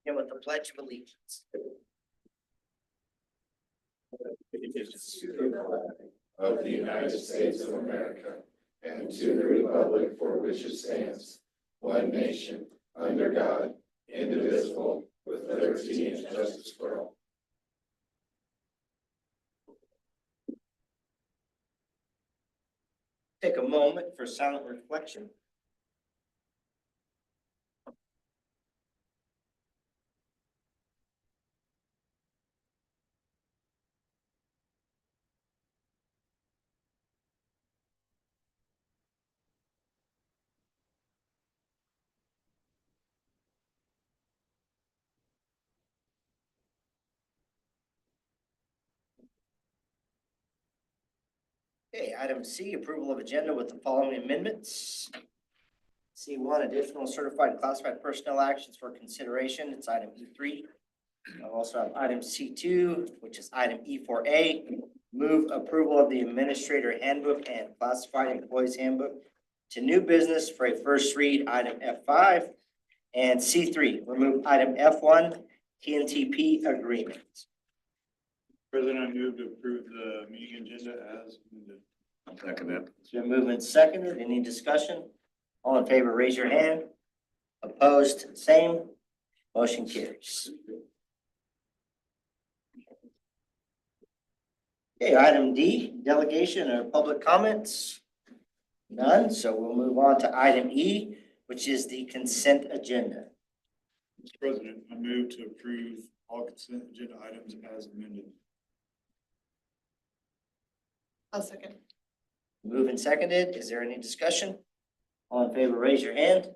And with the Pledge of Allegiance. Of the United States of America and to the republic for which it stands, one nation, under God, indivisible, with liberty and justice for all. Take a moment for silent reflection. Okay, item C, approval of agenda with the following amendments. C1, additional certified classified personnel actions for consideration. It's item E3. I also have item C2, which is item E4A. Move approval of the administrator handbook and classified employees handbook to new business for a first read, item F5. And C3, remove item F1, TNTP agreement. President, I move to approve the meeting agenda as amended. Second that. It's been moved and seconded. Any discussion? All in favor, raise your hand. Opposed, same. Motion carries. Okay, item D, delegation or public comments. None, so we'll move on to item E, which is the consent agenda. Mr. President, I move to approve all consent agenda items as amended. I'll second. Moved and seconded. Is there any discussion? All in favor, raise your hand.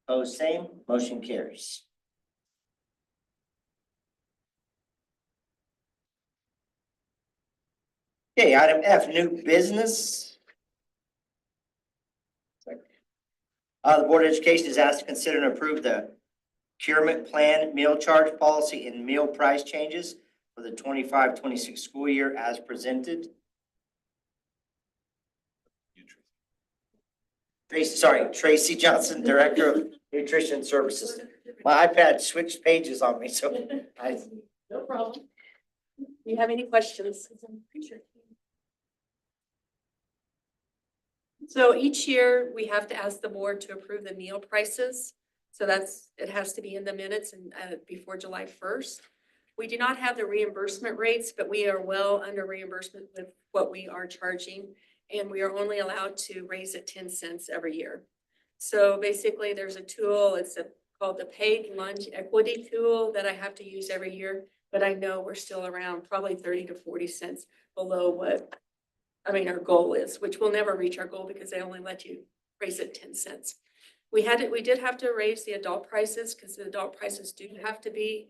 Opposed, same. Motion carries. Okay, item F, new business. The Board of Education is asked to consider and approve the procurement plan, meal charge policy, and meal price changes for the 25-26 school year as presented. Tracy Johnson, Director of Nutrition Services. My iPad switched pages on me, so No problem. Do you have any questions? So each year, we have to ask the board to approve the meal prices. So it has to be in the minutes and before July 1st. We do not have the reimbursement rates, but we are well under reimbursement with what we are charging. And we are only allowed to raise it 10 cents every year. So basically, there's a tool, called the Paid Lunch Equity Tool that I have to use every year. But I know we're still around probably 30 to 40 cents below what our goal is, which we'll never reach our goal because they only let you raise it 10 cents. We did have to raise the adult prices because the adult prices do have to be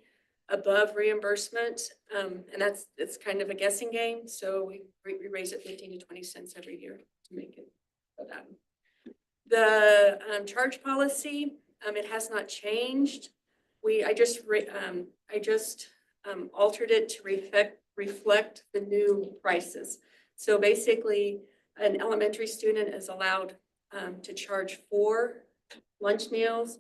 above reimbursement. And it's kind of a guessing game. So we raise it 15 to 20 cents every year to make it for that. The charge policy, it has not changed. I just altered it to reflect the new prices. So basically, an elementary student is allowed to charge 4 lunch meals,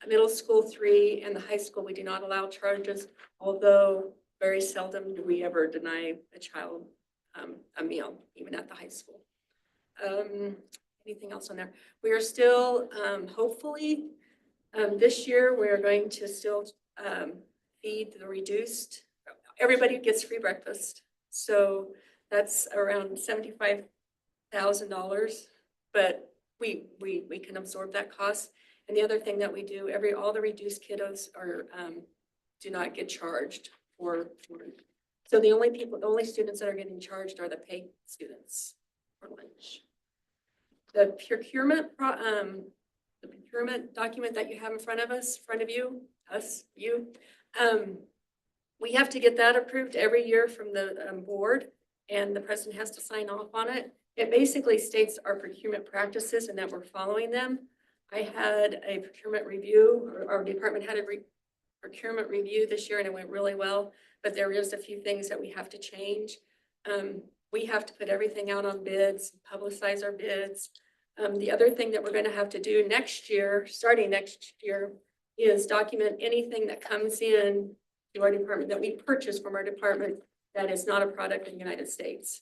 middle school 3, and the high school we do not allow charges, although very seldom do we ever deny a child a meal, even at the high school. Anything else on there? We are still, hopefully, this year we are going to still feed the reduced. Everybody gets free breakfast, so that's around $75,000, but we can absorb that cost. And the other thing that we do, all the reduced kiddos do not get charged for. So the only students that are getting charged are the paid students for lunch. The procurement document that you have in front of you, we have to get that approved every year from the board, and the president has to sign off on it. It basically states our procurement practices and that we're following them. I had a procurement review, or our department had a procurement review this year, and it went really well, but there is a few things that we have to change. We have to put everything out on bids, publicize our bids. The other thing that we're going to have to do next year, starting next year, is document anything that comes in to our department that we purchase from our department that is not a product in the United States.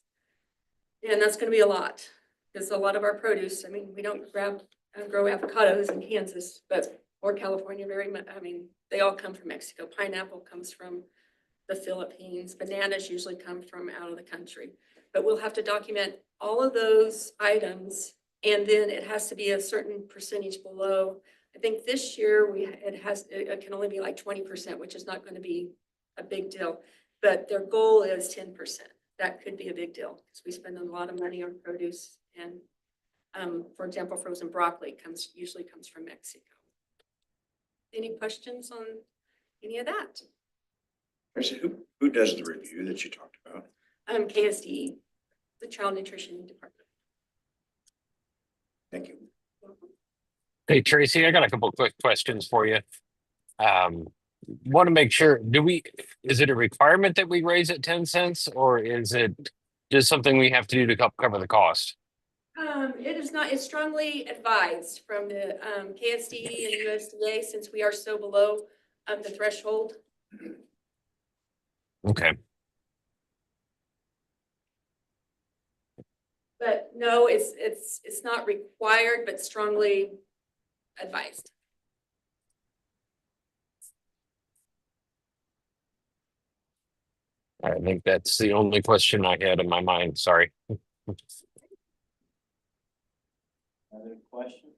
And that's gonna be a lot, because a lot of our produce, I mean, we don't grow avocados in Kansas, but, or California very much, I mean, they all come from Mexico. Pineapple comes from the Philippines. Bananas usually come from out of the country. But we'll have to document all of those items, and then it has to be a certain percentage below. I think this year it can only be like 20%, which is not going to be a big deal. But their goal is 10%. That could be a big deal because we spend a lot of money on produce. And for example, frozen broccoli usually comes from Mexico. Any questions on any of that? Tracy, who does the review that you talked about? KSDE, the Child Nutrition Department. Thank you. Hey, Tracy, I got a couple quick questions for you. Want to make sure, is it a requirement that we raise it 10 cents or is it just something we have to do to help cover the cost? It is not, it's strongly advised from the KSDE and USDA since we are so below the threshold. Okay. But no, it's not required, but strongly advised. I think that's the only question I had in my mind. Sorry. Other questions?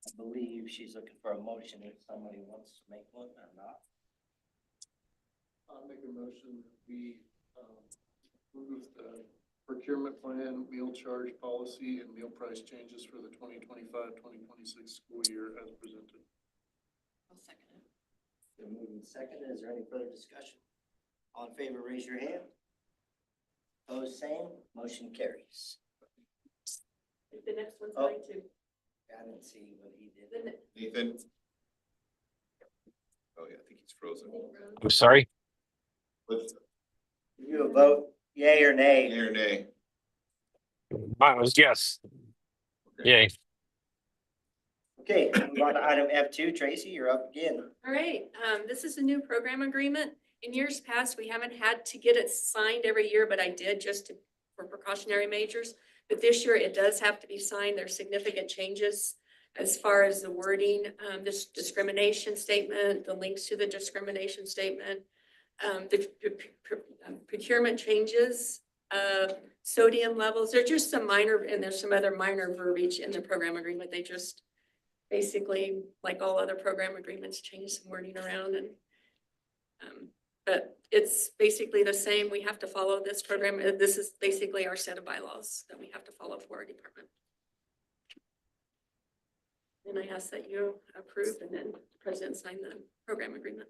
I believe she's looking for a motion if somebody wants to make one or not. I'll make a motion that we approve the procurement plan, meal charge policy, and meal price changes for the 2025-2026 school year as presented. I'll second it. Been moved and seconded. Is there any further discussion? All in favor, raise your hand. Opposed, same. Motion carries. The next one's Oh. mine too. I didn't see what he did. The ne- Nathan? Oh, yeah, I think he's frozen. I'm sorry. What's You a vote, yay or nay? yea or nay? Mine was yes. Yay. Okay, move on to item F2. Tracy, you're up again. All right, this is a new program agreement. In years past, we haven't had to get it signed every year, but I did for precautionary measures. But this year it does have to be signed. There's significant changes as far as the wording, this discrimination statement, the links to the discrimination statement, the procurement changes, sodium levels. There's just some minor, and there's some other minor verbiage in the program agreement. They just basically, like all other program agreements, change some wording around and but it's basically the same. We have to follow this program. This is basically our set of bylaws that we have to follow for our department. And I ask that you approve and then the president sign the program agreement.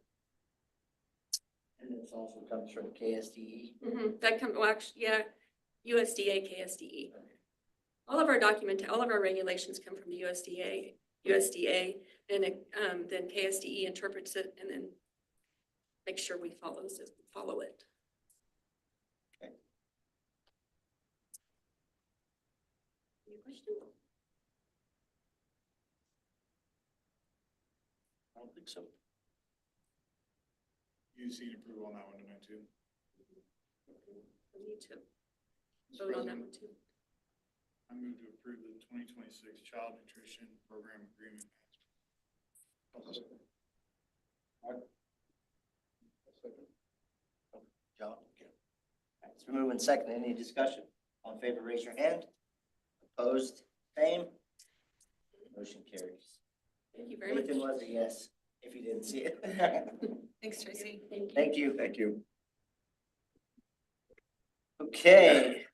And this also comes from KSDE. That comes, well, actually, yeah, USDA, KSDE. All of our regulations come from the USDA, and then KSDE interprets it and then make sure we follow it. Okay. Any questions? I don't think so. You see approval on that one tonight too. We need to vote on that one too. I move to approve the 2026 Child Nutrition Program Agreement. John? Okay. All right, so moving second. Any discussion? All in favor, raise your hand. Opposed, same. Motion carries. Thank you very much. Nathan was a yes, if you didn't see it. Thanks, Tracy. Thank you. Thank you. Thank you. Okay.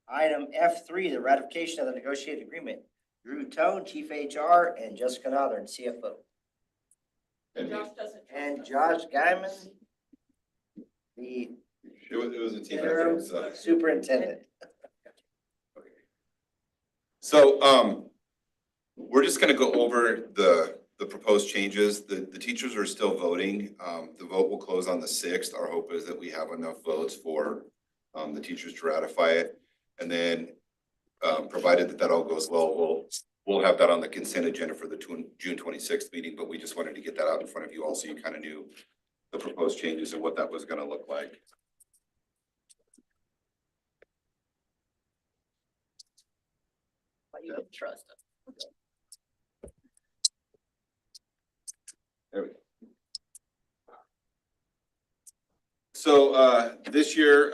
Item F3, the ratification of the negotiated agreement. Drew Tone, Chief HR, and Jessica Nothern, CFO. Josh doesn't. And Josh Guyman, the It was a team interim effort, so. superintendent. So, we're just gonna go over the proposed changes. The teachers are still voting. The vote will close on the 6th. Our hope is that we have enough votes for the teachers to ratify it. And then provided that all goes well, we'll have that on the consent agenda for the June 26th meeting, but we just wanted to get that out in front of you all so you kind of knew the proposed changes and what that was going to look like. But you can trust us. There we go. So this year,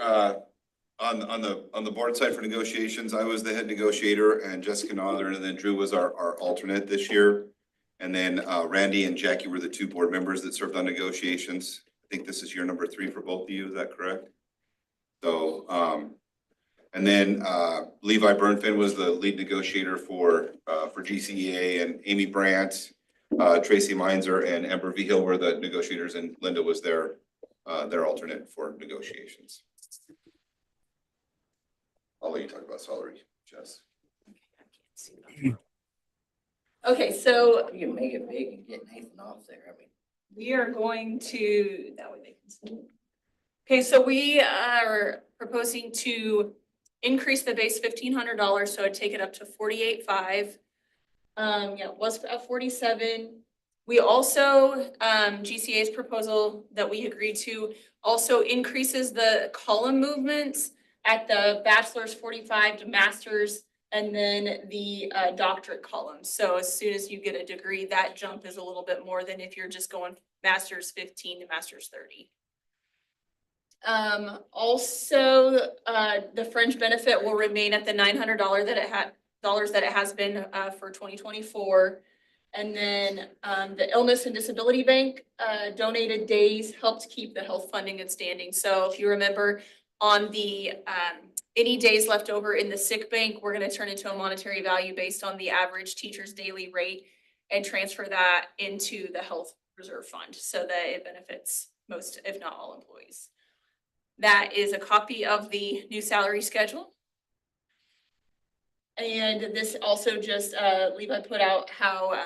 on the board side for negotiations, I was the head negotiator and Jessica Nother, and then Drew was our alternate this year. And then Randy and Jackie were the two board members that served on negotiations. I think this is year number 3 for both of you, is that correct? So, and then Levi Burnfin was the lead negotiator for GCEA, and Amy Brandt, Tracy Meinzer, and Amber Vigil were the negotiators, and Linda was their alternate for negotiations. I'll let you talk about salary, Jess. Okay, so You can make it big and get Nathan off there. I mean, we are going to, that way they can see. Okay, so we are proposing to increase the base $1,500, so I'd take it up to 48.5. Yeah, it was at 47. We also, GCA's proposal that we agreed to also increases the column movements at the bachelor's 45 to master's, and then the doctorate column. So as soon as you get a degree, that jump is a little bit more than if you're just going master's 15 to master's 30. Also, the fringe benefit will remain at the $900 that it has been for 2024. And then the illness and disability bank donated days helped keep the health funding in standing. So if you remember, on the any days left over in the sick bank, we're going to turn into a monetary value based on the average teacher's daily rate and transfer that into the health reserve fund so that it benefits most, if not all, employees. That is a copy of the new salary schedule. And this also just, Levi put out how,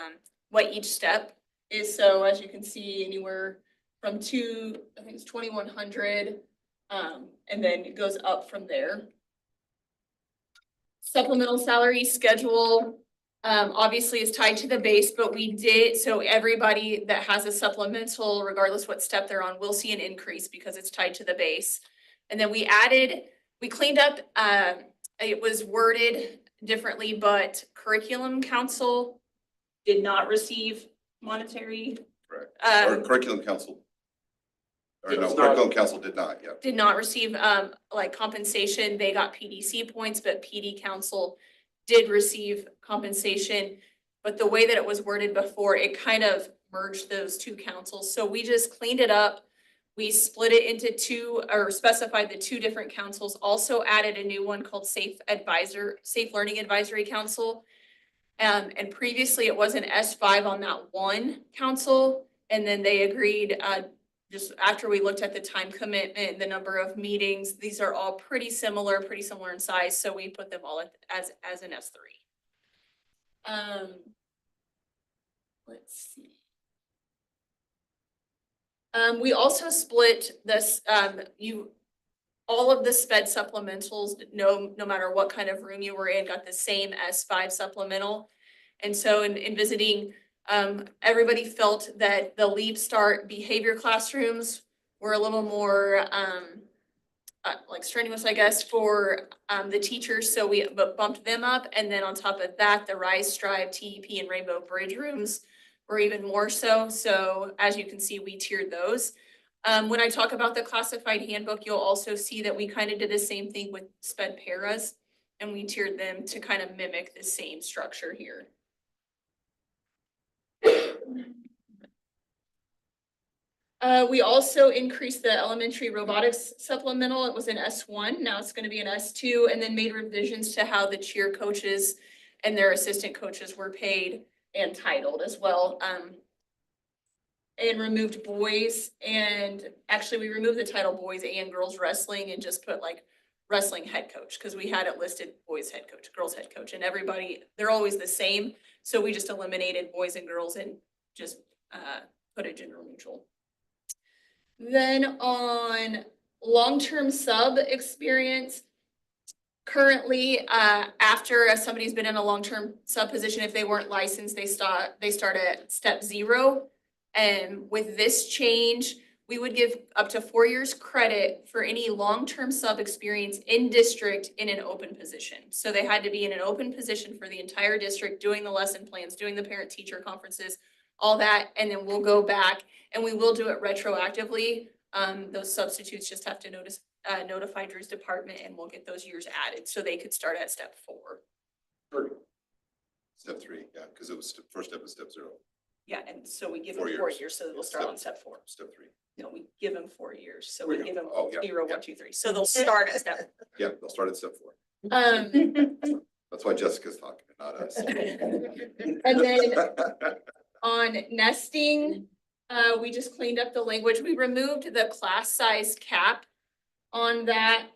what each step is. So as you can see, anywhere from I think it's 2,100, and then it goes up from there. Supplemental salary schedule, obviously is tied to the base, but we did, so everybody that has a supplemental, regardless what step they're on, will see an increase because it's tied to the base. And then we cleaned up, it was worded differently, but curriculum council did not receive monetary. Right. Or curriculum council. Or no, curriculum council did not, yeah. Did not receive like compensation. They got PDC points, but PD council did receive compensation. But the way that it was worded before, it kind of merged those two councils. So we just cleaned it up. We split it into two, or specified the two different councils, also added a new one called Safe Learning Advisory Council. And previously it was an S5 on that one council. And then they agreed, just after we looked at the time commitment, the number of meetings, these are all pretty similar in size. So we put them all as an S3. Let's see. We also split this, all of the SPED supplementals, no matter what kind of room you were in, got the same S5 supplemental. And so in visiting, everybody felt that the Leap Start behavior classrooms were a little more like strenuous, I guess, for the teachers. So we bumped them up. And then on top of that, the Rise, Strive, TEP, and Rainbow Bridge rooms were even more so. So as you can see, we tiered those. When I talk about the classified handbook, you'll also see that we kind of did the same thing with SPED paras, and we tiered them to kind of mimic the same structure here. We also increased the elementary robotics supplemental. It was an S1. Now it's going to be an S2, and then made revisions to how the cheer coaches and their assistant coaches were paid and titled as well. And removed boys, and actually we removed the title boys and girls wrestling and just put like wrestling head coach, because we had it listed boys head coach, girls head coach, and everybody, they're always the same. So we just eliminated boys and girls and just put it gender neutral. Then on long-term sub experience, Currently, after somebody's been in a long-term sub position, if they weren't licensed, they start at step 0. And with this change, we would give up to 4 years credit for any long-term sub experience in district in an open position. So they had to be in an open position for the entire district, doing the lesson plans, doing the parent-teacher conferences, all that, and then we'll go back and we will do it retroactively. Those substitutes just have to notify Drew's department and we'll get those years added, so they could start at step 4. Step 3, yeah, because it was, first step is step 0. Yeah, and so we give 4 them 4 years. years, so they'll start on step 4. Step 3. No, we give them 4 years, so we give them Oh, yeah, 0, yeah. 1, 2, 3. So they'll start at step. Yeah, they'll start at step 4. Um, That's why Jessica's talking, not us. and then on nesting, we just cleaned up the language. We removed the class size cap on that,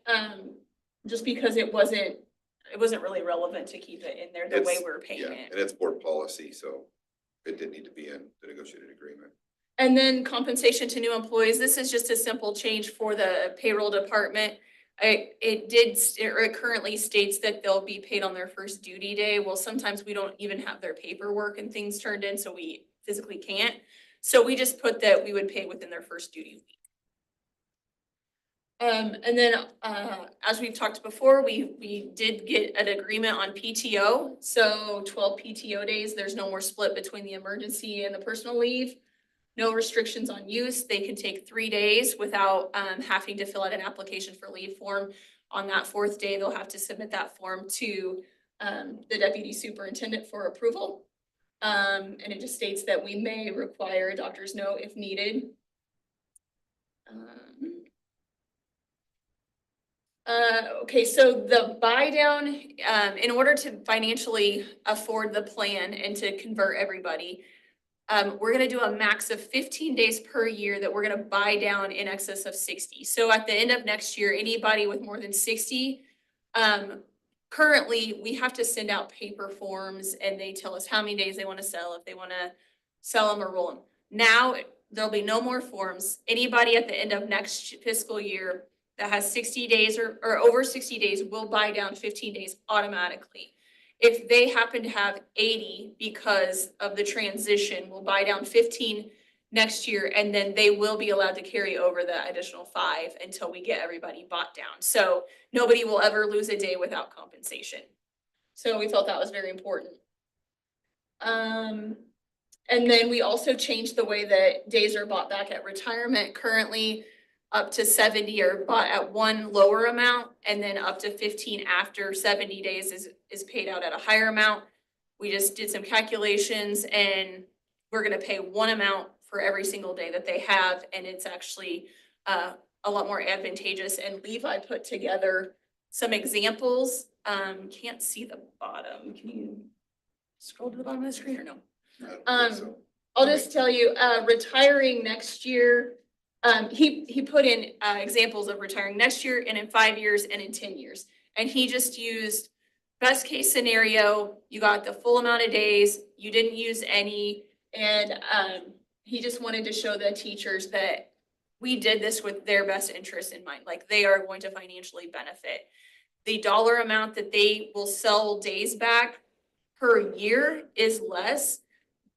just because it wasn't really relevant to keep it in there the way It's- we're paying Yeah, it. and it's board policy, so it didn't need to be in the negotiated agreement. And then compensation to new employees. This is just a simple change for the payroll department. It currently states that they'll be paid on their first duty day. Well, sometimes we don't even have their paperwork and things turned in, so we physically can't. So we just put that we would pay within their first duty week. And then, as we've talked before, we did get an agreement on PTO. So 12 PTO days, there's no more split between the emergency and the personal leave. No restrictions on use. They can take 3 days without having to fill out an application for leave form. On that 4th day, they'll have to submit that form to the deputy superintendent for approval. And it just states that we may require a doctor's note if needed. Okay, so the buy down, in order to financially afford the plan and to convert everybody, we're gonna do a max of 15 days per year that we're gonna buy down in excess of 60. So at the end of next year, anybody with more than 60, currently we have to send out paper forms and they tell us how many days they wanna sell, if they wanna sell them or roll them. Now, there'll be no more forms. Anybody at the end of next fiscal year that has 60 days or over 60 days will buy down 15 days automatically. If they happen to have 80 because of the transition, we'll buy down 15 next year, and then they will be allowed to carry over the additional 5 until we get everybody bought down. So nobody will ever lose a day without compensation. So we felt that was very important. And then we also changed the way that days are bought back at retirement. Currently, up to 70 are bought at one lower amount, and then up to 15 after 70 days is paid out at a higher amount. We just did some calculations and we're gonna pay one amount for every single day that they have, and it's actually a lot more advantageous. And Levi put together some examples. Can't see the bottom. Can you scroll to the bottom of the screen or no? I don't think so. I'll just tell you, retiring next year, he put in examples of retiring next year and in 5 years and in 10 years. And he just used best case scenario, you got the full amount of days, you didn't use any, and he just wanted to show the teachers that we did this with their best interest in mind, like they are going to financially benefit. The dollar amount that they will sell days back per year is less,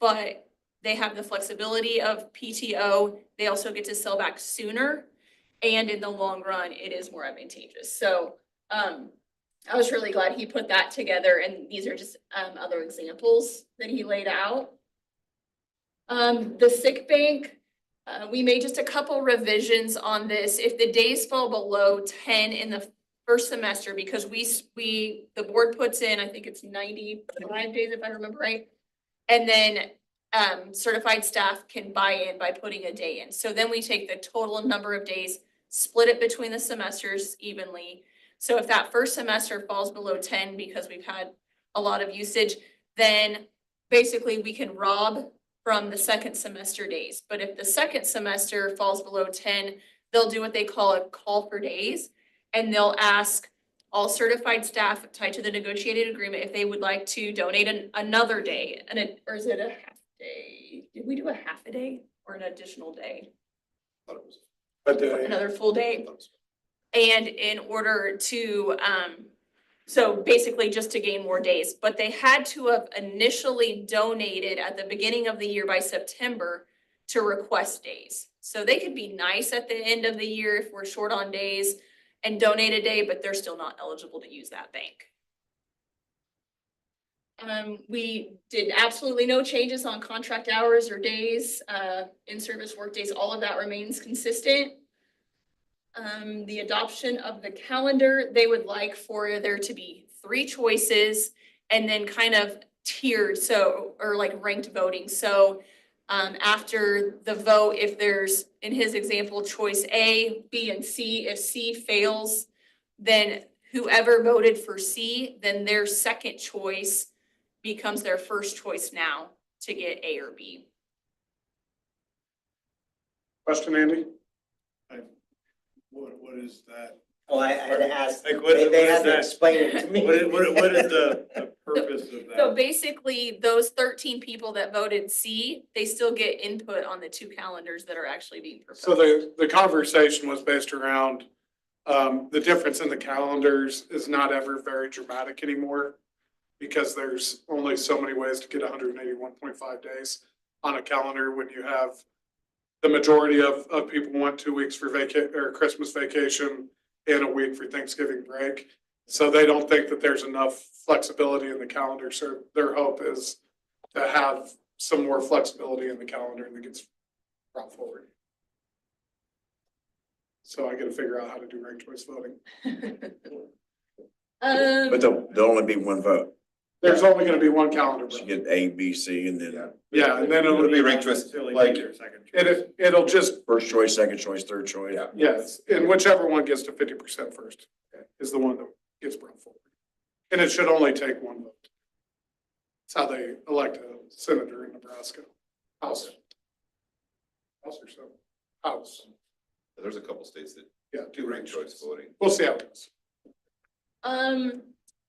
but they have the flexibility of PTO. They also get to sell back sooner. And in the long run, it is more advantageous. So I was really glad he put that together. And these are just other examples that he laid out. The sick bank, we made just a couple revisions on this. If the days fall below 10 in the first semester, because the board puts in, I think it's 95 days if I remember right. And then certified staff can buy in by putting a day in. So then we take the total number of days, split it between the semesters evenly. So if that first semester falls below 10 because we've had a lot of usage, then basically we can rob from the second semester days. But if the second semester falls below 10, they'll do what they call a call for days. And they'll ask all certified staff tied to the negotiated agreement if they would like to donate another day. Or is it a half day? Did we do a half a day or an additional day? Thought it was- But Another full day? thought it was- And in order to So basically just to gain more days, but they had to have initially donated at the beginning of the year by September to request days. So they could be nice at the end of the year if we're short on days and donate a day, but they're still not eligible to use that bank. We did absolutely no changes on contract hours or days, in-service work days, all of that remains consistent. The adoption of the calendar, they would like for there to be 3 choices and then kind of tiered, so, or like ranked voting. So, after the vote, if there's, in his example, choice A, B, and C, if C fails, then whoever voted for C, then their second choice becomes their first choice now to get A or B. Question, Andy? What is that? Oh, I had asked, Like, what- they what is had to that? explain it to me. What is the purpose of that? So basically, those 13 people that voted C, they still get input on the 2 calendars that are actually being proposed. So the conversation was based around, the difference in the calendars is not ever very dramatic anymore, because there's only so many ways to get 181.5 days on a calendar when you have the majority of people want 2 weeks for or Christmas vacation and a week for Thanksgiving break. So they don't think that there's enough flexibility in the calendar. So their hope is to have some more flexibility in the calendar that gets brought forward. So I gotta figure out how to do ranked choice voting. But there'll only be one vote. There's only gonna be one calendar. You vote. get A, B, C, and then Yeah, and then It'll it'll be be, ranked choice, Until like, their second choice. it'll just, first choice, second choice, third choice. Yeah. yes, and whichever one gets to 50% first is the one that gets brought forward. And it should only take 1 vote. That's how they elect a senator in Nebraska. House. House or so. House. There's a couple states that Yeah. do ranked choice voting. We'll see how it goes.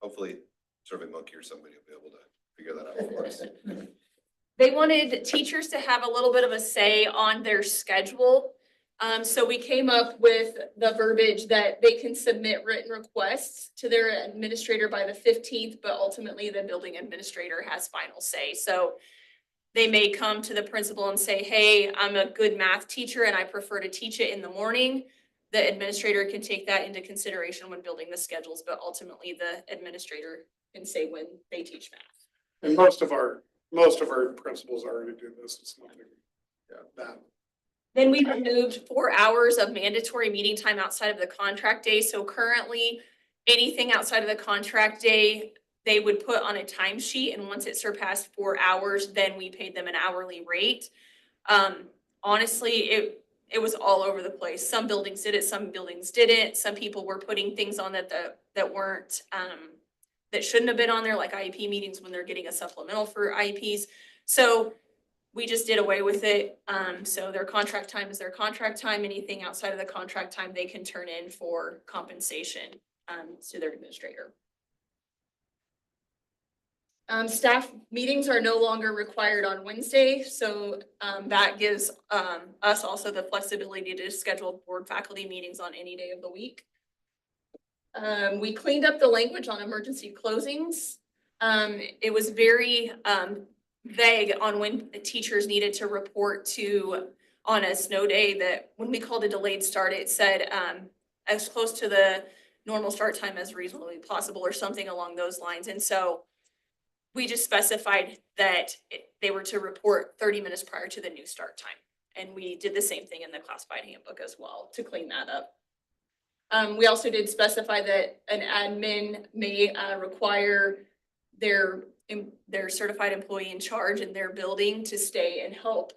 Hopefully SurveyMonkey or somebody will be able to figure that out for us. They wanted teachers to have a little bit of a say on their schedule. So we came up with the verbiage that they can submit written requests to their administrator by the 15th, but ultimately the building administrator has final say. So they may come to the principal and say, hey, I'm a good math teacher and I prefer to teach it in the morning. The administrator can take that into consideration when building the schedules, but ultimately the administrator can say when they teach math. And most of our principals already do this. It's nothing. Yeah, that. Then we removed 4 hours of mandatory meeting time outside of the contract day. So currently, anything outside of the contract day, they would put on a timesheet, and once it surpassed 4 hours, then we paid them an hourly rate. Honestly, it was all over the place. Some buildings did it, some buildings didn't. Some people were putting things on that weren't that shouldn't have been on there, like IEP meetings when they're getting a supplemental for IEPs. So we just did away with it. So their contract time is their contract time. Anything outside of the contract time, they can turn in for compensation to their administrator. Staff meetings are no longer required on Wednesday, so that gives us also the flexibility to schedule board faculty meetings on any day of the week. We cleaned up the language on emergency closings. It was very vague on when the teachers needed to report to on a snow day, that when we called a delayed start, it said as close to the normal start time as reasonably possible or something along those lines. And so we just specified that they were to report 30 minutes prior to the new start time. And we did the same thing in the classified handbook as well to clean that up. We also did specify that an admin may require their certified employee in charge in their building to stay and help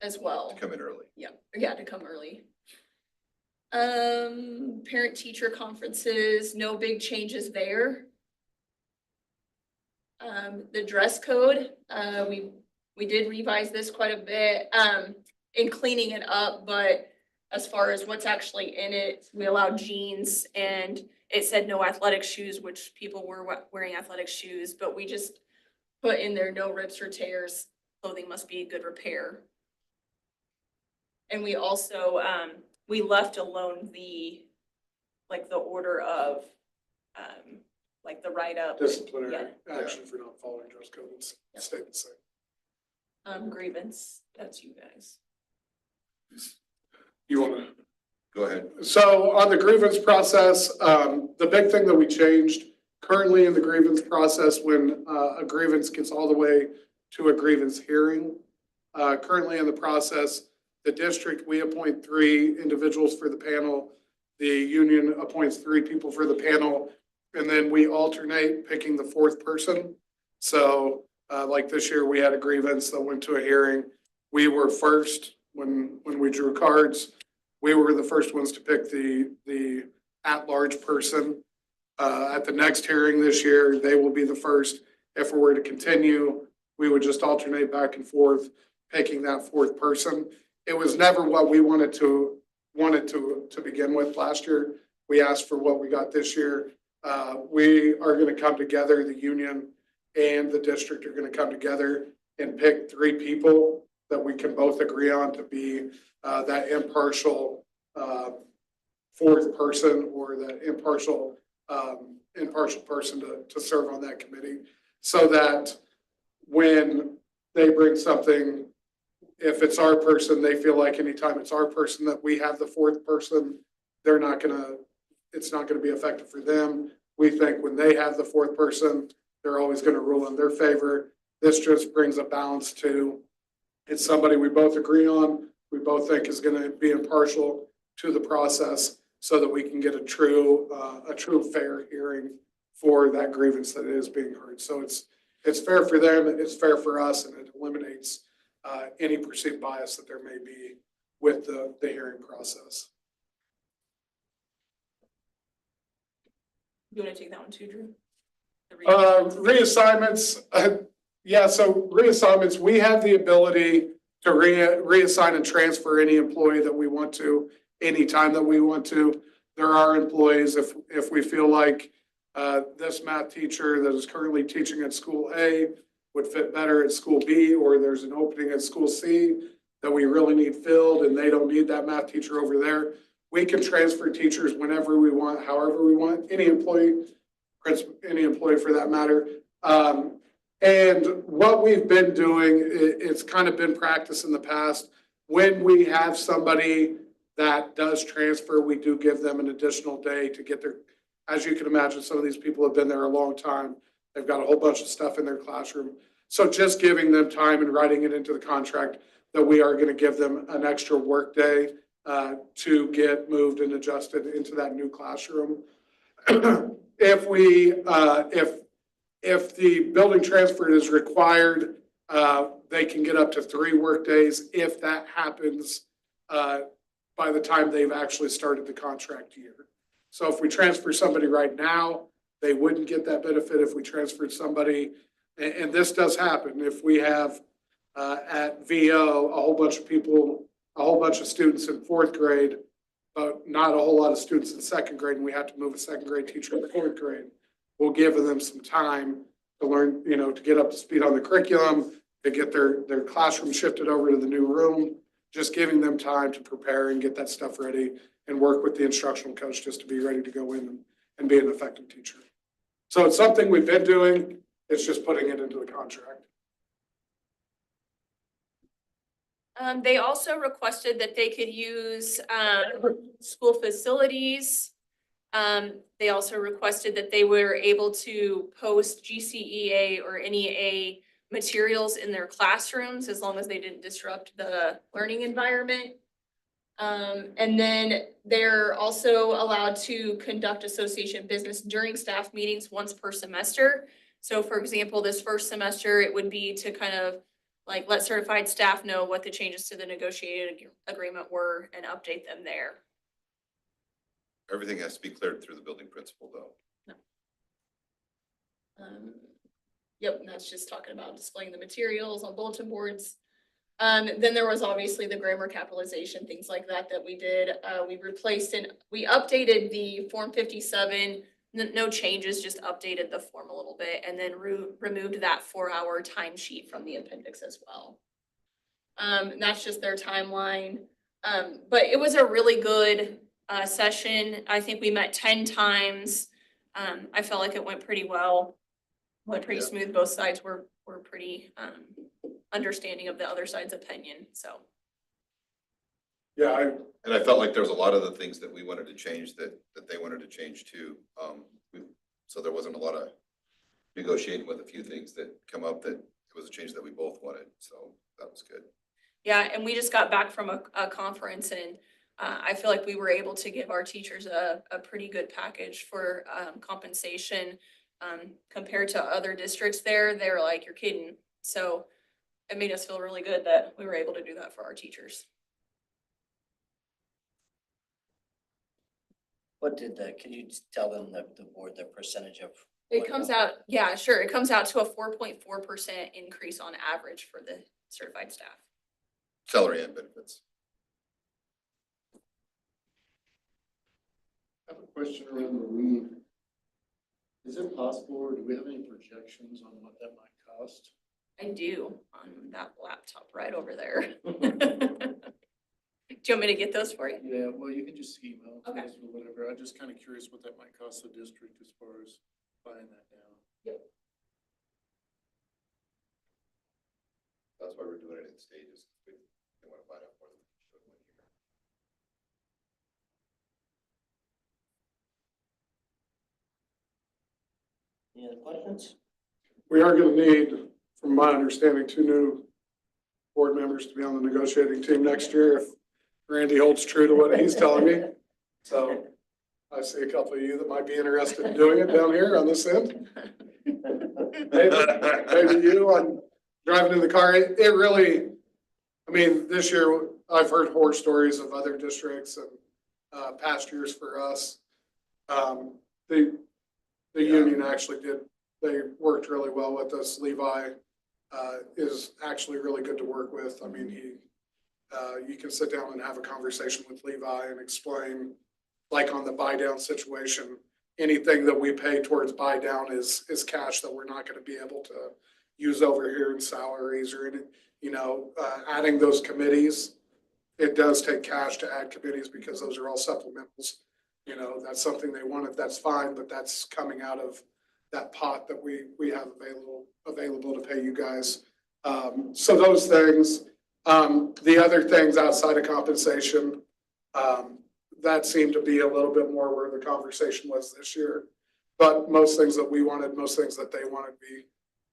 as well. Come in early. Yeah, to come early. Parent teacher conferences, no big changes there. The dress code, we did revise this quite a bit in cleaning it up, but as far as what's actually in it, we allowed jeans, and it said no athletic shoes, which people were wearing athletic shoes, but we just put in there no rips or tears. Clothing must be good repair. And we also, we left alone the order of like the write-up. Disciplinary Yeah. action for not following dress code, it's stayed the same. Grievance, that's you guys. You wanna? Go ahead. So on the grievance process, the big thing that we changed currently in the grievance process, when a grievance gets all the way to a grievance hearing, currently in the process, the district, we appoint 3 individuals for the panel. The union appoints 3 people for the panel, and then we alternate picking the 4th person. So like this year, we had a grievance that went to a hearing. We were first when we drew cards. We were the first ones to pick the at-large person. At the next hearing this year, they will be the first. If we were to continue, we would just alternate back and forth, picking that 4th person. It was never what we wanted to begin with last year. We asked for what we got this year. We are going to come together, the union and the district are going to come together and pick 3 people that we can both agree on to be that impartial 4th person, or that impartial person to serve on that committee, so that when they bring something, if it's our person, they feel like anytime it's our person that we have the 4th person, it's not gonna be effective for them. We think when they have the 4th person, they're always gonna rule in their favor. This just brings a balance to, it's somebody we both agree on, we both think is gonna be impartial to the process, so that we can get a true fair hearing for that grievance that is being heard. So it's fair for them, it's fair for us, and it eliminates any perceived bias that there may be with the hearing process. You want to take that one too, Drew? Reassignments, yeah, so reassignments, we have the ability to reassign and transfer any employee that we want to, anytime that we want to. There are employees, if we feel like this math teacher that is currently teaching at school A would fit better at school B, or there's an opening at school C that we really need filled and they don't need that math teacher over there, we can transfer teachers whenever we want, however we want, any employee for that matter. And what we've been doing, it's kind of been practice in the past. When we have somebody that does transfer, we do give them an additional day to get their, as you can imagine, some of these people have been there a long time. They've got a whole bunch of stuff in their classroom. So just giving them time and writing it into the contract that we are going to give them an extra work day to get moved and adjusted into that new classroom. If the building transfer is required, they can get up to 3 work days if that happens by the time they've actually started the contract year. So if we transfer somebody right now, they wouldn't get that benefit. If we transferred somebody, and this does happen, if we have at VO a whole bunch of people, a whole bunch of students in 4th grade, but not a whole lot of students in 2nd grade, and we have to move a 2nd grade teacher to 4th grade, we'll give them some time to learn, to get up to speed on the curriculum, to get their classroom shifted over to the new room, just giving them time to prepare and get that stuff ready and work with the instructional coach just to be ready to go in and be an effective teacher. So it's something we've been doing. It's just putting it into the contract. They also requested that they could use school facilities. They also requested that they were able to post GCEA or NEA materials in their classrooms as long as they didn't disrupt the learning environment. And then they're also allowed to conduct association business during staff meetings once per semester. So for example, this first semester, it would be to kind of like let certified staff know what the changes to the negotiated agreement were and update them there. Everything has to be cleared through the building principal, though. Yep, and that's just talking about displaying the materials on bulletin boards. Then there was obviously the grammar capitalization, things like that we did. We replaced and we updated the Form 57, no changes, just updated the form a little bit, and then removed that 4-hour timesheet from the appendix as well. And that's just their timeline. But it was a really good session. I think we met 10 times. I felt like it went pretty well. Went pretty Yeah. smooth. Both sides were pretty, understanding of the other side's opinion, so. Yeah, And I felt like there was a lot of the things that we wanted to change that they wanted to change too. So there wasn't a lot of negotiating with a few things that come up that it was a change that we both wanted. So that was good. Yeah, and we just got back from a conference and I feel like we were able to give our teachers a pretty good package for compensation. Compared to other districts there, they're like, you're kidding. So it made us feel really good that we were able to do that for our teachers. What did can you just tell them the board, the percentage of? It what comes the- out, yeah, sure. It comes out to a 4.4% increase on average for the certified staff. Salary and benefits. I have a question around the leave. Is it possible, or do we have any projections on what that might cost? I do on that laptop right over there. Do you want me to get those for you? Yeah, well, you can just email to Okay. us or whatever. I'm just kind of curious what that might cost the district as far as buying that down. That's why we're doing it in stages. We want to find out more than we should one year. Any other questions? we are gonna need, from my understanding, 2 new board members to be on the negotiating team next year if Randy holds true to what he's telling me. So I see a couple of you that might be interested in doing it down here on this end. Maybe you, I'm driving in the car. It really, I mean, this year I've heard horror stories of other districts and past years for us. The union actually they worked really well with us. Levi is actually really good to work with. I mean, you can sit down and have a conversation with Levi and explain, like on the buy down situation, anything that we pay towards buy down is cash that we're not going to be able to use over here in salaries or any, adding those committees. It does take cash to add committees because those are all supplementals. That's something they wanted, that's fine, but that's coming out of that pot that we have available to pay you guys. So those things, the other things outside of compensation, that seemed to be a little bit more where the conversation was this year. But most things that we wanted, most things that they wanted,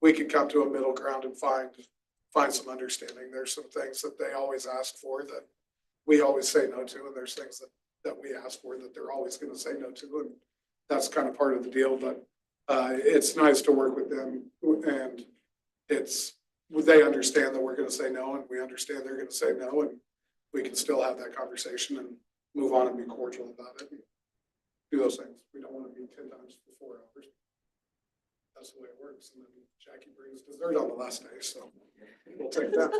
we could come to a middle ground and find some understanding. There's some things that they always ask for that we always say no to, and there's things that we ask for that they're always going to say no to, and that's kind of part of the deal. But it's nice to work with them, and they understand that we're going to say no, and we understand they're going to say no, and we can still have that conversation and move on and be cordial about it and do those things. We don't want to be 10 times for 4 hours. That's the way it works. And then Jackie brings dessert on the last day, so we'll take that.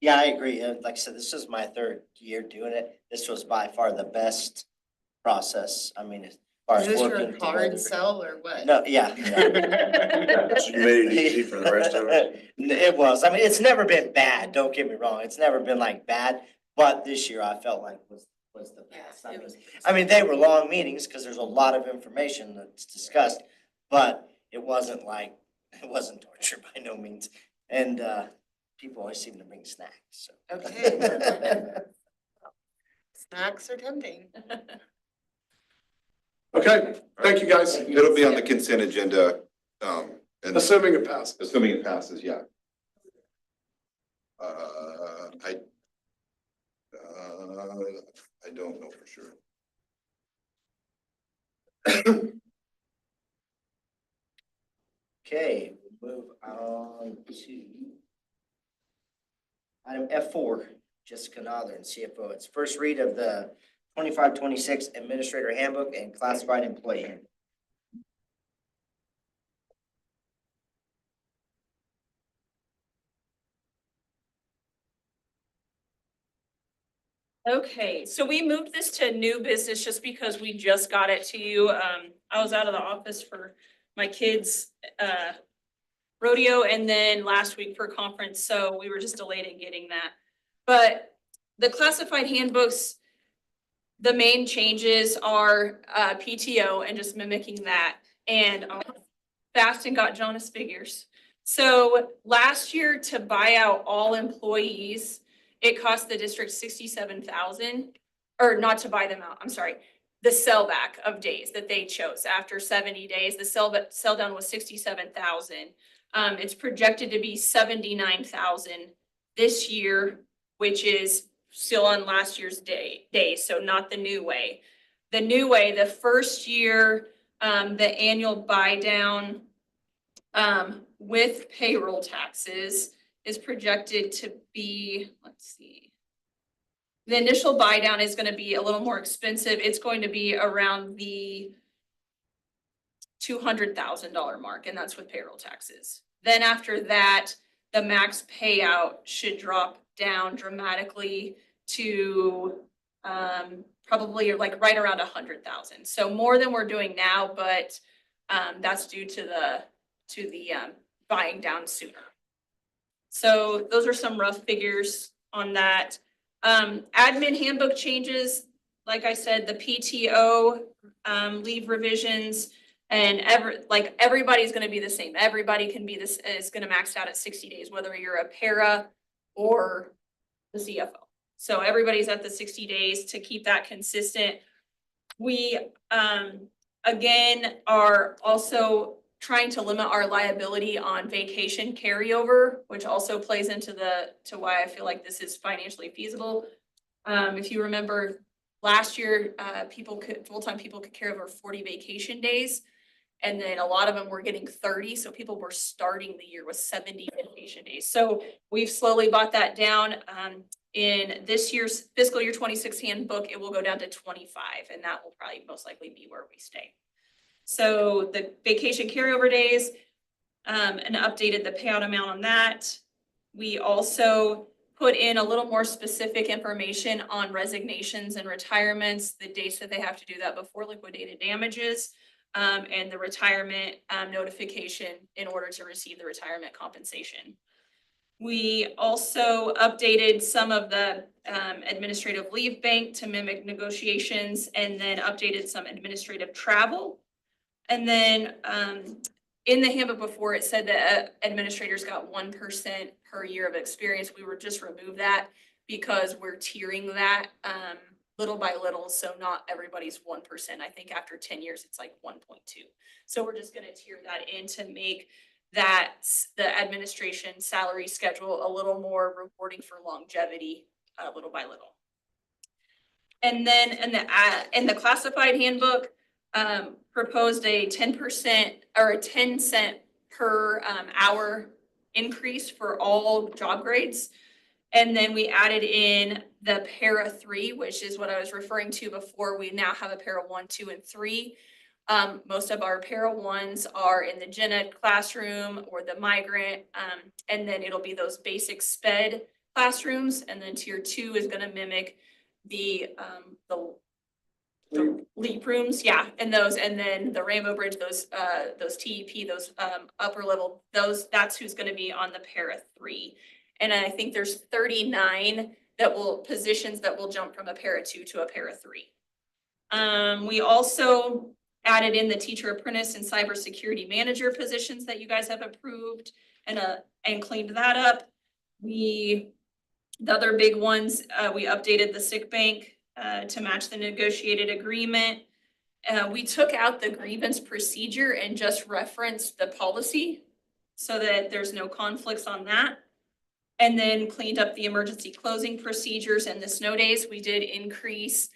Yeah, I agree. Like I said, this is my 3rd year doing it. This was by far the best process. I mean, as far as Is this your working hard together. sell or what? No, yeah. So you made it easy for the rest of us? It was. I mean, it's never been bad. Don't get me wrong. It's never been like bad, but this year I felt like was the best. I mean, they were long meetings because there's a lot of information that's discussed, but it wasn't torture by no means. And people always seem to bring snacks, so. Okay. Snacks are tempting. Okay, thank you, guys. It'll be on the consent agenda, and Assuming it passes. assuming it passes, yeah. I don't know for sure. Okay, we'll move on to item F4, Jessica Nothern, CFO. It's first read of the 25-26 Administrator Handbook and Classified Employee Handbook. Okay, so we moved this to new business just because we just got it to you. I was out of the office for my kids' rodeo and then last week for conference, so we were just delayed in getting that. But the classified handbooks, The main changes are PTO and just mimicking that. And fast and got Jonas figures. So last year to buy out all employees, it cost the district 67,000, or not to buy them out, I'm sorry. The sell back of days that they chose after 70 days, the sell down was 67,000. It's projected to be 79,000 this year, which is still on last year's day, so not the new way. The new way, the first year, the annual buy down with payroll taxes is projected to be, let's see. The initial buy down is going to be a little more expensive. It's going to be around the $200,000 mark, and that's with payroll taxes. Then after that, the max payout should drop down dramatically to probably like right around 100,000. So more than we're doing now, but that's due to the buying down sooner. So those are some rough figures on that. Admin handbook changes, like I said, the PTO leave revisions, and everybody's going to be the same. Everybody can be this is going to max out at 60 days, whether you're a para or the CFO. So everybody's at the 60 days to keep that consistent. We again are also trying to limit our liability on vacation carryover, which also plays into why I feel like this is financially feasible. If you remember last year, full-time people could carry over 40 vacation days. And then a lot of them were getting 30. So people were starting the year with 70 vacation days. So we've slowly brought that down. In this year's fiscal year 26 handbook, it will go down to 25, and that will probably most likely be where we stay. So the vacation carryover days, and updated the payout amount on that. We also put in a little more specific information on resignations and retirements, the dates that they have to do that before liquidated damages, and the retirement notification in order to receive the retirement compensation. We also updated some of the administrative leave bank to mimic negotiations, and then updated some administrative travel. And then in the handbook before, it said that administrators got 1% per year of experience. We would just remove that because we're tiering that little by little. So not everybody's 1%. I think after 10 years, it's like 1.2. So we're just going to tier that in to make that the administration salary schedule a little more rewarding for longevity, little by little. And then in the classified handbook, proposed a 10% or a 10 cent per hour increase for all job grades. And then we added in the para 3, which is what I was referring to before. We now have a para 1, 2, and 3. Most of our para 1s are in the gen ed classroom or the migrant, and then it'll be those basic SPED classrooms. And then tier 2 is going to mimic the LEAP rooms, yeah, and those, and then the Rainbow Bridge, those TEP, those upper level, that's who's going to be on the para 3. And I think there's 39 positions that will jump from a para 2 to a para 3. We also added in the teacher apprentice and cybersecurity manager positions that you guys have approved and cleaned that up. The other big ones, we updated the sick bank to match the negotiated agreement. We took out the grievance procedure and just referenced the policy so that there's no conflicts on that. And then cleaned up the emergency closing procedures and the snow days. We did increase.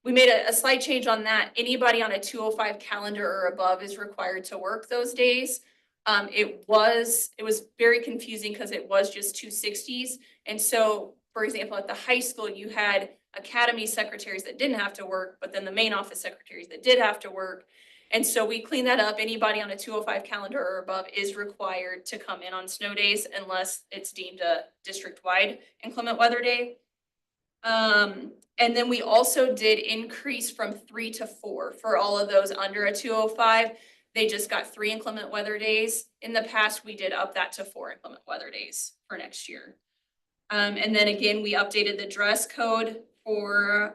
We made a slight change on that. Anybody on a 205 calendar or above is required to work those days. It was very confusing because it was just 260s. And so, for example, at the high school, you had academy secretaries that didn't have to work, but then the main office secretaries that did have to work. And so we cleaned that up. Anybody on a 205 calendar or above is required to come in on snow days unless it's deemed a district-wide inclement weather day. And then we also did increase from 3 to 4 for all of those under a 205. They just got 3 inclement weather days. In the past, we did up that to 4 inclement weather days for next year. And then again, we updated the dress code for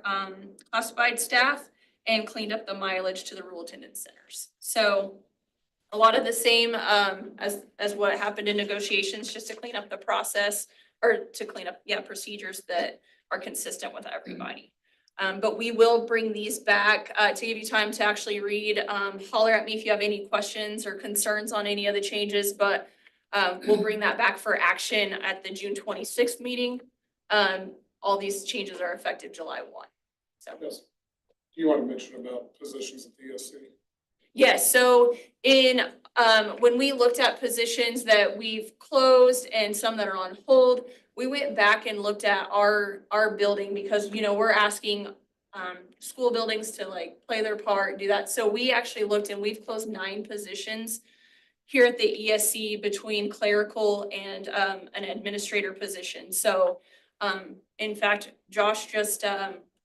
classified staff and cleaned up the mileage to the rural attendance centers. So a lot of the same as what happened in negotiations, just to clean up the process or to clean up, procedures that are consistent with everybody. But we will bring these back to give you time to actually read. Holler at me if you have any questions or concerns on any of the changes, but we'll bring that back for action at the June 26th meeting. All these changes are effective July 1. So. Yes. Do you want to mention about positions at the ESC? Yes, so when we looked at positions that we've closed and some that are on hold, we went back and looked at our building because, we're asking school buildings to like play their part, do that. So we actually looked and we've closed 9 positions here at the ESC between clerical and an administrator position. So in fact, Josh just,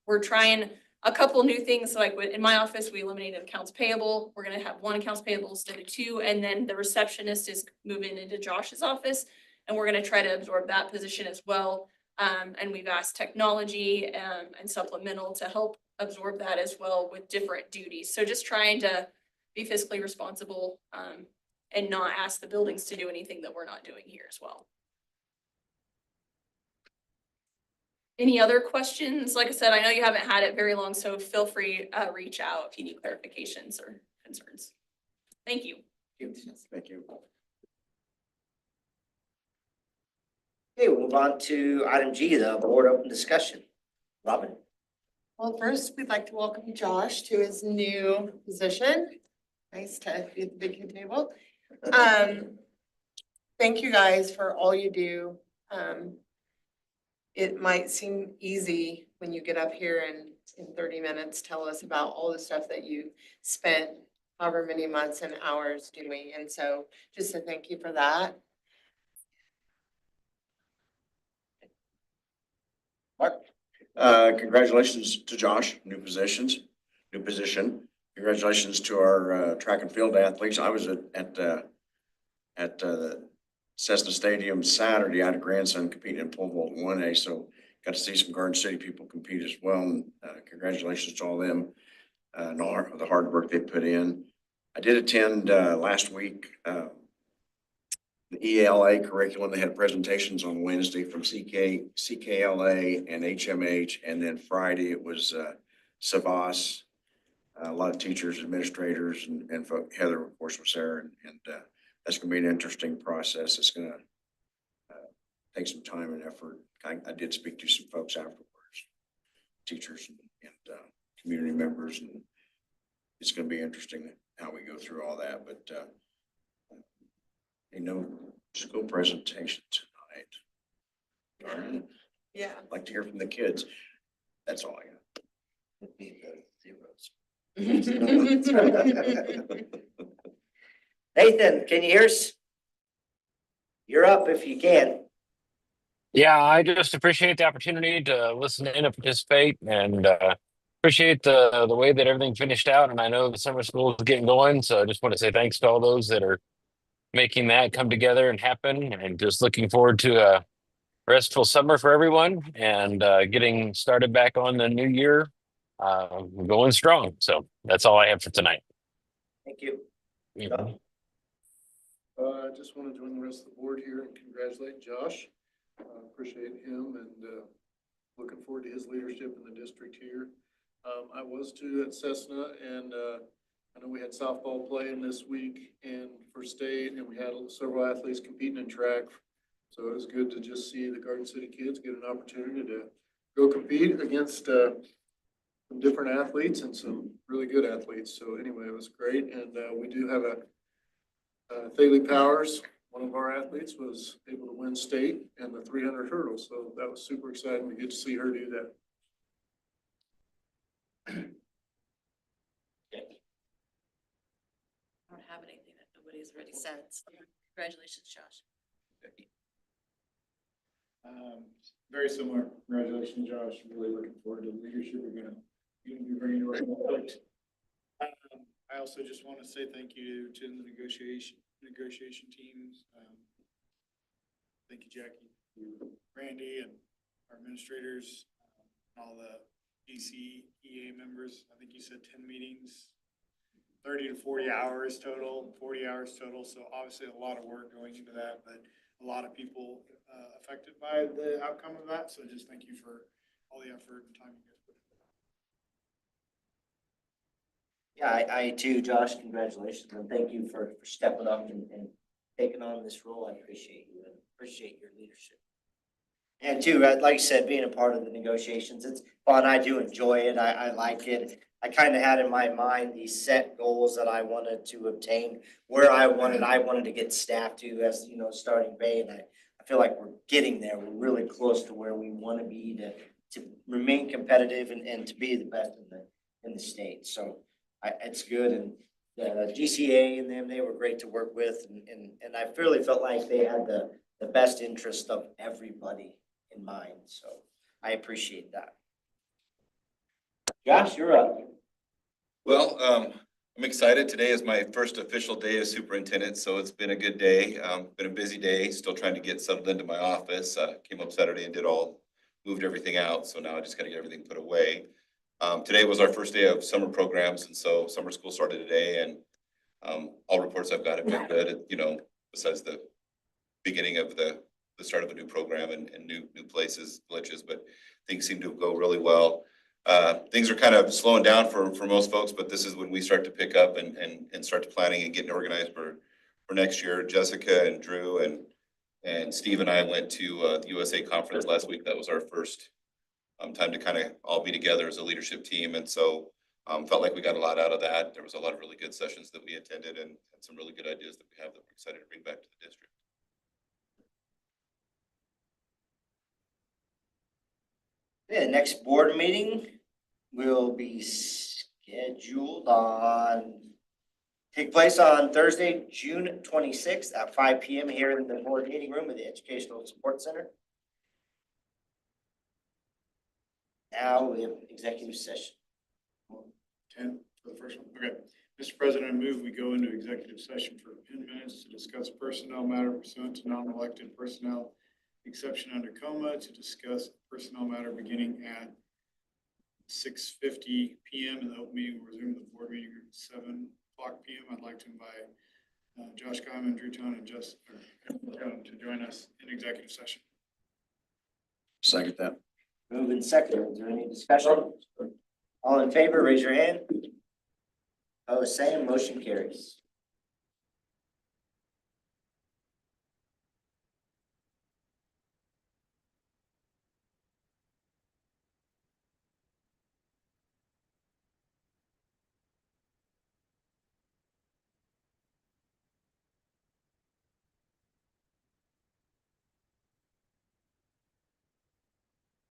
we're trying a couple new things, like in my office, we eliminated accounts payable. We're gonna have 1 accounts payable instead of 2, and then the receptionist is moving into Josh's office, and we're gonna try to absorb that position as well. And we've asked technology and supplemental to help absorb that as well with different duties. So just trying to be fiscally responsible and not ask the buildings to do anything that we're not doing here as well. Any other questions? Like I said, I know you haven't had it very long, so feel free to reach out if you need clarifications or concerns. Thank you. Thank you. Okay, we'll move on to item G, the board open discussion. Robin? Well, first, we'd like to welcome Josh to his new position. Nice to be at the big kid table. Thank you guys for all you do. It might seem easy when you get up here and in 30 minutes tell us about all the stuff that you spent however many months and hours doing. And so just to thank you for that. Mark? Congratulations to Josh, new position. Congratulations to our track and field athletes. I was at the Cessna Stadium Saturday. I had a grandson competing in pole vault 1A, so got to see some Garden City people compete as well. And congratulations to all them and all the hard work they put in. I did attend last week the ELA curriculum. They had presentations on Wednesday from CKLA and HMH, and then Friday it was Savas. A lot of teachers, administrators, and Heather, of course, was there, and that's going to be an interesting process. It's going to take some time and effort. I did speak to some folks afterwards, teachers and community members, and it's going to be interesting how we go through all that. But school presentation tonight. All right. Yeah. I'd like to hear from the kids. That's all I got. Nathan, can you hear us? You're up if you can. Yeah, I just appreciate the opportunity to listen in and participate, and appreciate the way that everything finished out. And I know the summer school is getting going, so I just want to say thanks to all those that are making that come together and happen. And just looking forward to a restful summer for everyone, and getting started back on the new year, going strong. So that's all I have for tonight. Thank you. I just want to join the rest of the board here and congratulate Josh. Appreciate him and looking forward to his leadership in the district here. I was too at Cessna, and I know we had softball playing this week and for state, and we had several athletes competing in track. So it was good to just see the Garden City kids get an opportunity to go compete against some different athletes and some really good athletes. So anyway, it was great. And we do have Thaley Powers, one of our athletes, was able to win state and the 300 hurdles. So that was super exciting to get to see her do that. I don't have anything that nobody's already said. So congratulations, Josh. Very similar. Congratulations, Josh. Really looking forward to the leadership you're going to be bringing to our district. I also just want to say thank you to the negotiation teams. Thank you, Jackie, Randy, and our administrators. all the DCEA members. I think you said 10 meetings, 30 to 40 hours total, 40 hours total. So obviously a lot of work going into that, but a lot of people affected by the outcome of that. So just thank you for all the effort and time you guys put into that. Yeah, I too, Josh, congratulations, and thank you for stepping up and taking on this role. I appreciate you and appreciate your leadership. And too, like I said, being a part of the negotiations, it's fun. I do enjoy it. I like it. I kind of had in my mind these set goals that I wanted to obtain, where I wanted to get staff to as, starting pay. And I feel like we're getting there. We're really close to where we want to be to remain competitive and to be the best in the state. So it's good. And the GCA and them, they were great to work with. And I really felt like they had the best interest of everybody in mind. So I appreciate that. Josh, you're up. Well, I'm excited. Today is my first official day as superintendent, so it's been a good day. Been a busy day, still trying to get settled into my office. Came up Saturday and moved everything out, so now I just gotta get everything put away. Today was our first day of summer programs, and so summer school started today, and all reports I've got have been good, besides the beginning of the start of a new program and new places, glitches, but things seem to go really well. Things are kind of slowing down for most folks, but this is when we start to pick up and start planning and getting organized for next year. Jessica and Drew and Steve and I went to the USA conference last week. That was our first time to kind of all be together as a leadership team. And so felt like we got a lot out of that. There was a lot of really good sessions that we attended and some really good ideas that we have that we're excited to bring back to the district. The next board meeting will be scheduled take place on Thursday, June 26th at 5 p.m. here in the board meeting room of the Educational Support Center. Now we have executive session. 10 for the first one. Okay. Mr. President, I move we go into executive session for 10 minutes to discuss personnel matter pursuant to non-elected personnel exception under coma, to discuss personnel matter beginning at 6:50 p.m. and the open meeting will resume the board meeting at 7 o'clock p.m. I'd like to invite Josh Guyman, Drew Tone, and Jessica to join us in executive session. Second that. Move in second. Is there any discussion? All in favor, raise your hand. Oh, same, motion carries.